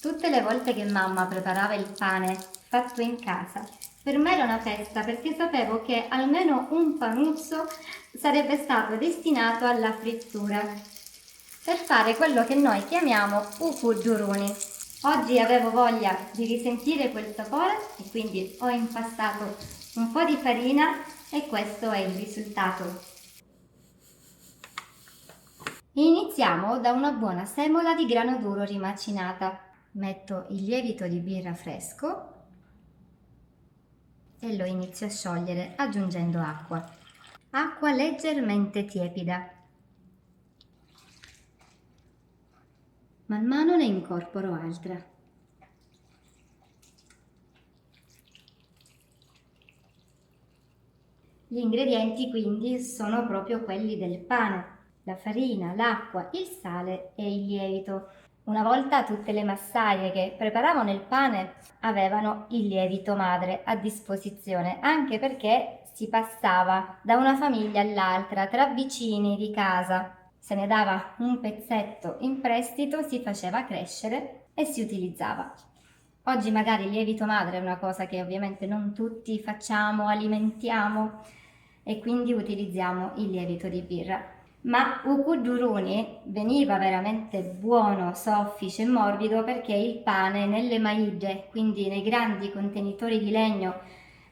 Tutte le volte che mamma preparava il pane fatto in casa, per me era una festa perché sapevo che almeno un panuzzo sarebbe stato destinato alla frittura per fare quello che noi chiamiamo ukuduruni. Oggi avevo voglia di risentire quel sapore e quindi ho impastato un po' di farina e questo è il risultato. Iniziamo da una buona semola di grano duro rimacinata. Metto il lievito di birra fresco e lo inizio a sciogliere aggiungendo acqua. Acqua leggermente tiepida. Man mano ne incorporo altra. Gli ingredienti quindi sono proprio quelli del pane: la farina, l'acqua, il sale e il lievito. Una volta tutte le massaie che preparavano il pane avevano il lievito madre a disposizione, anche perché si passava da una famiglia all'altra, tra vicini di casa. Se ne dava un pezzetto in prestito, si faceva crescere e si utilizzava. Oggi magari il lievito madre è una cosa che ovviamente non tutti facciamo, alimentiamo e quindi utilizziamo il lievito di birra. Ma ukuduruni veniva veramente buono, soffice e morbido perché il pane nelle maide, quindi nei grandi contenitori di legno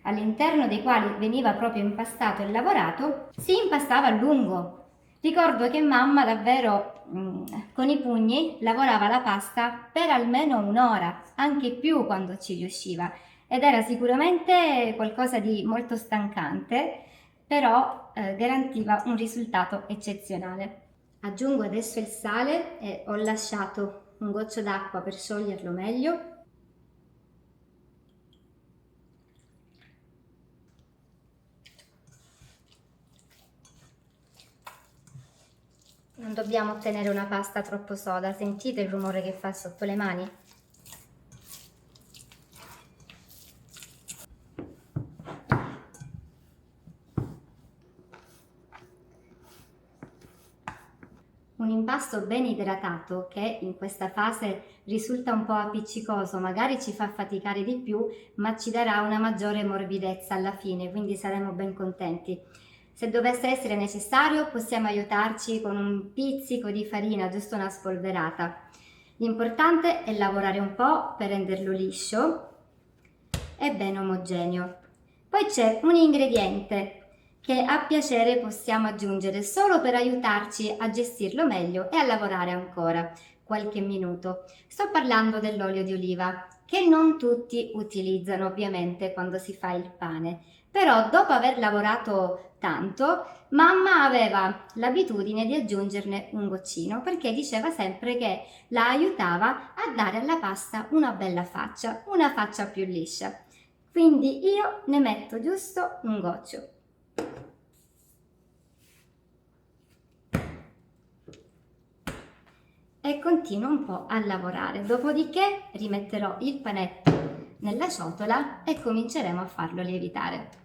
all'interno dei quali veniva proprio impastato e lavorato, si impastava a lungo. Ricordo che mamma davvero con i pugni lavorava la pasta per almeno un'ora, anche più quando ci riusciva, ed era sicuramente qualcosa di molto stancante, però garantiva un risultato eccezionale. Aggiungo adesso il sale e ho lasciato un goccio d'acqua per scioglierlo meglio. Non dobbiamo ottenere una pasta troppo soda, sentite il rumore che fa sotto le mani? Un impasto ben idratato, che in questa fase risulta un po' appiccicoso, magari ci fa faticare di più, ma ci darà una maggiore morbidezza alla fine, quindi saremo ben contenti. Se dovesse essere necessario, possiamo aiutarci con un pizzico di farina, giusto una spolverata. L'importante è lavorare un po' per renderlo liscio e ben omogeneo. Poi c'è un ingrediente che a piacere possiamo aggiungere solo per aiutarci a gestirlo meglio e a lavorare ancora qualche minuto. Sto parlando dell'olio di oliva, che non tutti utilizzano ovviamente quando si fa il pane, però dopo aver lavorato tanto, mamma aveva l'abitudine di aggiungerne un goccino perché diceva sempre che la aiutava a dare alla pasta una bella faccia, una faccia più liscia. Quindi io ne metto giusto un goccio. E continuo un po' a lavorare, dopodiché rimetterò il panetto nella ciotola e cominceremo a farlo lievitare.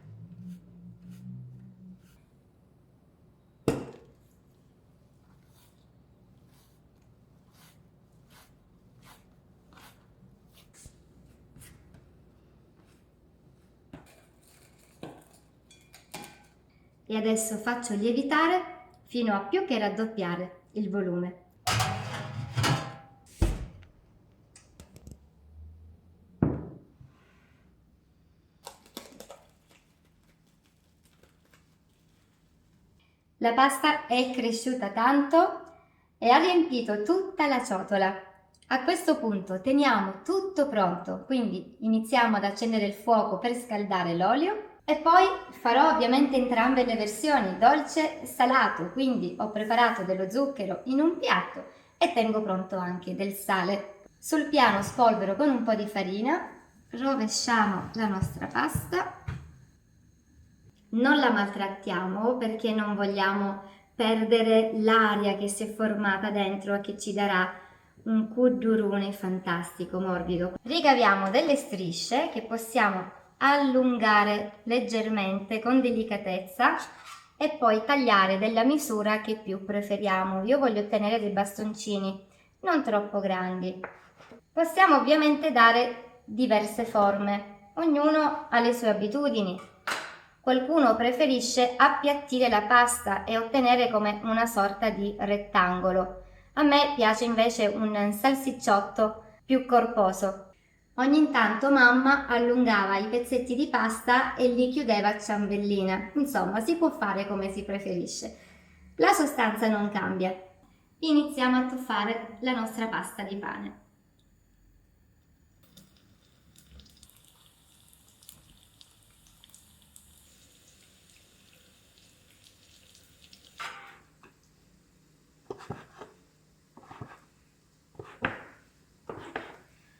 E adesso faccio lievitare fino a più che raddoppiare il volume. La pasta è cresciuta tanto e ha riempito tutta la ciotola. A questo punto teniamo tutto pronto, quindi iniziamo ad accendere il fuoco per scaldare l'olio e poi farò ovviamente entrambe le versioni, dolce e salato, quindi ho preparato dello zucchero in un piatto e tengo pronto anche del sale. Sul piano spolvero con un po' di farina, rovesciamo la nostra pasta. Non la maltrattiamo perché non vogliamo perdere l'aria che si è formata dentro e che ci darà un kuduruni fantastico, morbido. Ricaviamo delle strisce che possiamo allungare leggermente con delicatezza e poi tagliare della misura che più preferiamo. Io voglio ottenere dei bastoncini non troppo grandi. Possiamo ovviamente dare diverse forme, ognuno ha le sue abitudini. Qualcuno preferisce appiattire la pasta e ottenere come una sorta di rettangolo. A me piace invece un salsicciotto più corposo. Ogni tanto mamma allungava i pezzetti di pasta e li chiudeva a ciambellina. Insomma, si può fare come si preferisce. La sostanza non cambia. Iniziamo a tuffare la nostra pasta di pane.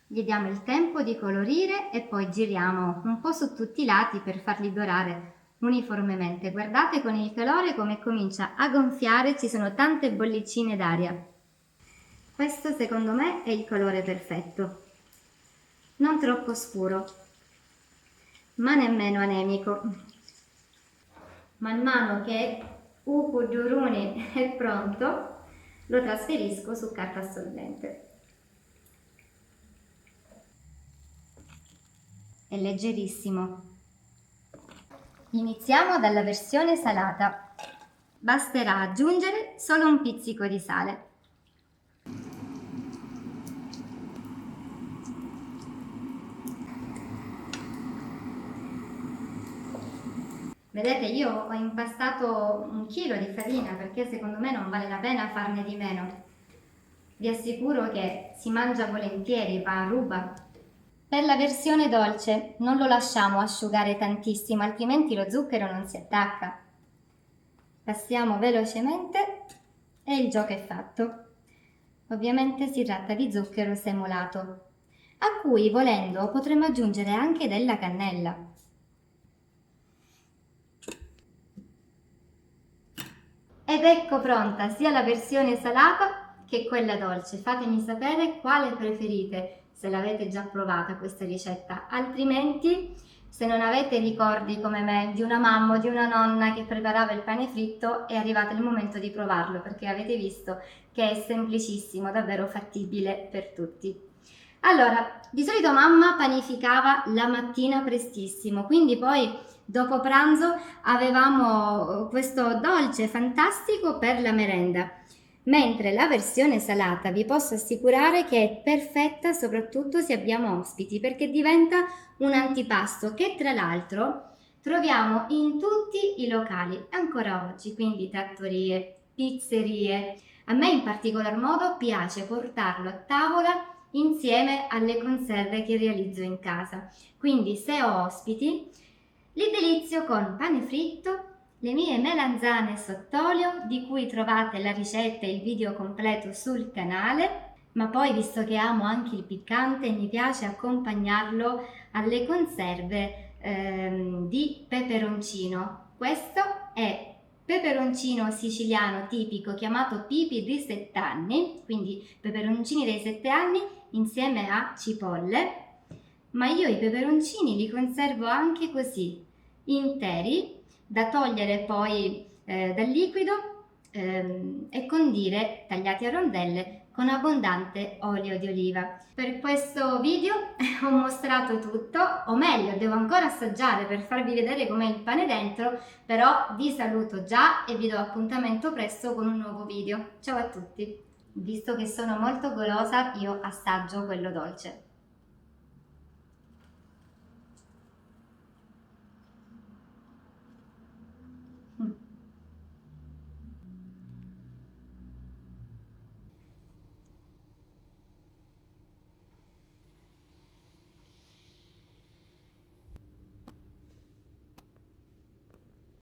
Gli diamo il tempo di colorire e poi giriamo un po' su tutti i lati per farli dorare uniformemente. Guardate con il calore come comincia a gonfiare, ci sono tante bollicine d'aria. Questo secondo me è il colore perfetto, non troppo scuro, ma nemmeno anemico. Man mano che Uku Duruni è pronto, lo trasferisco su carta assorbente. È leggerissimo. Iniziamo dalla versione salata. Basterà aggiungere solo un pizzico di sale. Vedete, io ho impastato 1 chilo di farina perché secondo me non vale la pena farne di meno. Vi assicuro che si mangia volentieri, va a ruba. Per la versione dolce non lo lasciamo asciugare tantissimo, altrimenti lo zucchero non si attacca. Passiamo velocemente e il gioco è fatto. Ovviamente si tratta di zucchero semolato, a cui volendo potremmo aggiungere anche della cannella. Ed ecco pronta sia la versione salata che quella dolce. Fatemi sapere quale preferite, se l'avete già provata questa ricetta, altrimenti se non avete ricordi come me di una mamma o di una nonna che preparava il pane fritto, è arrivato il momento di provarlo perché avete visto che è semplicissimo, davvero fattibile per tutti. Allora, di solito mamma panificava la mattina prestissimo, quindi poi dopo pranzo avevamo questo dolce fantastico per la merenda. Mentre la versione salata vi posso assicurare che è perfetta soprattutto se abbiamo ospiti, perché diventa un antipasto che tra l'altro troviamo in tutti i locali ancora oggi, quindi trattorie, pizzerie. A me in particolar modo piace portarlo a tavola insieme alle conserve che realizzo in casa. Quindi se ho ospiti li delizio con pane fritto, le mie melanzane sott'olio, di cui trovate la ricetta e il video completo sul canale, ma poi visto che amo anche il piccante mi piace accompagnarlo alle conserve di peperoncino. Questo è peperoncino siciliano tipico chiamato pipi di 7 anni, quindi peperoncini dei 7 anni insieme a cipolle, ma io i peperoncini li conservo anche così, interi, da togliere poi dal liquido e condire tagliati a rondelle con abbondante olio di oliva. Per questo video ho mostrato tutto, o meglio, devo ancora assaggiare per farvi vedere com'è il pane dentro, però vi saluto già e vi do appuntamento presto con un nuovo video. Ciao a tutti! Visto che sono molto golosa, io assaggio quello dolce.